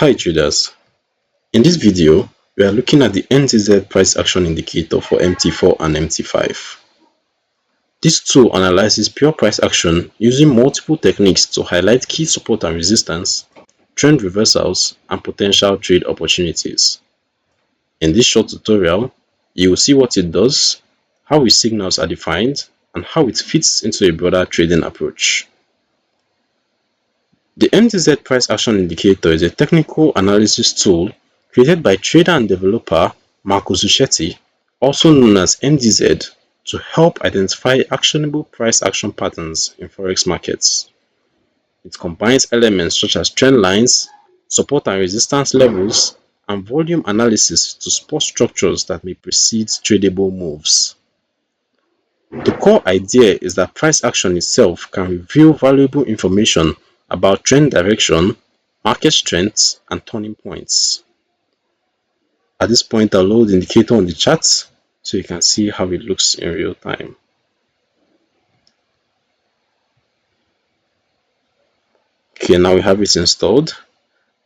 Hi traders, in this video we are looking at the MDZ Price Action Indicator for MT4 and MT5. This tool analyzes pure price action using multiple techniques to highlight key support and resistance, trend reversals, and potential trade opportunities. In this short tutorial, you will see what it does, how its signals are defined, and how it fits into a broader trading approach. The MDZ Price Action Indicator is a technical analysis tool created by trader and developer Marco Zucchetti, also known as MDZ, to help identify actionable price action patterns in Forex markets. It combines elements such as trend lines, support and resistance levels, and volume analysis to spot structures that may precede tradable moves. The core idea is that price action itself can reveal valuable information about trend direction, market strengths, and turning points. At this point, I'll load the indicator on the chart so you can see how it looks in real time. Okay, now we have it installed.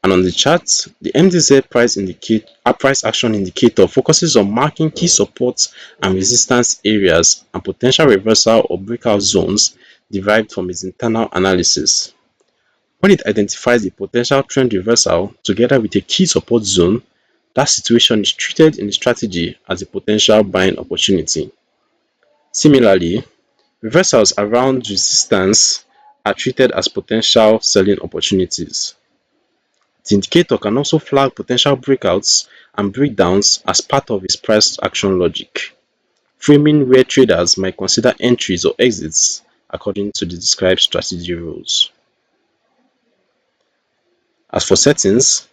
And on the chart, the MDZ Price Action Indicator focuses on marking key supports and resistance areas and potential reversal or breakout zones derived from its internal analysis. When it identifies a potential trend reversal together with a key support zone, that situation is treated in the strategy as a potential buying opportunity. Similarly, reversals around resistance are treated as potential selling opportunities. The indicator can also flag potential breakouts and breakdowns as part of its price action logic, framing where traders might consider entries or exits according to the described strategy rules. As for settings,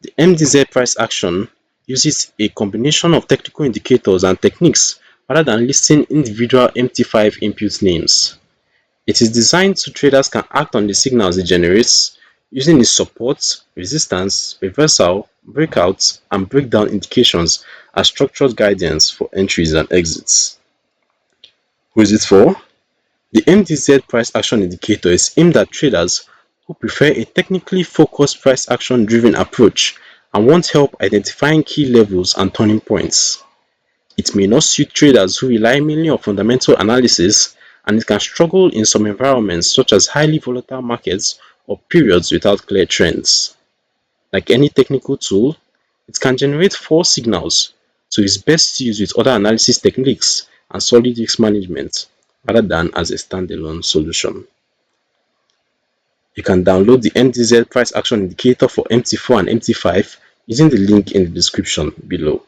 the MDZ price action uses a combination of technical indicators and techniques rather than listing individual MT5 input names. It is designed so traders can act on the signals it generates using its support, resistance, reversal, breakouts, and breakdown indications as structured guidance for entries and exits. Who is it for? The MDZ Price Action Indicator is aimed at traders who prefer a technically focused price action driven approach and want help identifying key levels and turning points. It may not suit traders who rely mainly on fundamental analysis, and it can struggle in some environments such as highly volatile markets or periods without clear trends. Like any technical tool, it can generate false signals, so it's best used with other analysis techniques and solid risk management rather than as a standalone solution. You can download the MDZ Price Action Indicator for MT4 and MT5 using the link in the description below.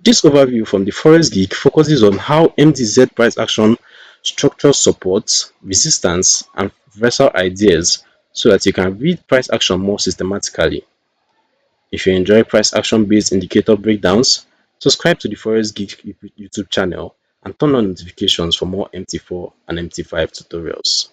This overview from the Forex Geek focuses on how MDZ price action structures support, resistance, and reversal ideas so that you can read price action more systematically. If you enjoy price action based indicator breakdowns, subscribe to the Forex Geek YouTube channel and turn on notifications for more MT4 and MT5 tutorials.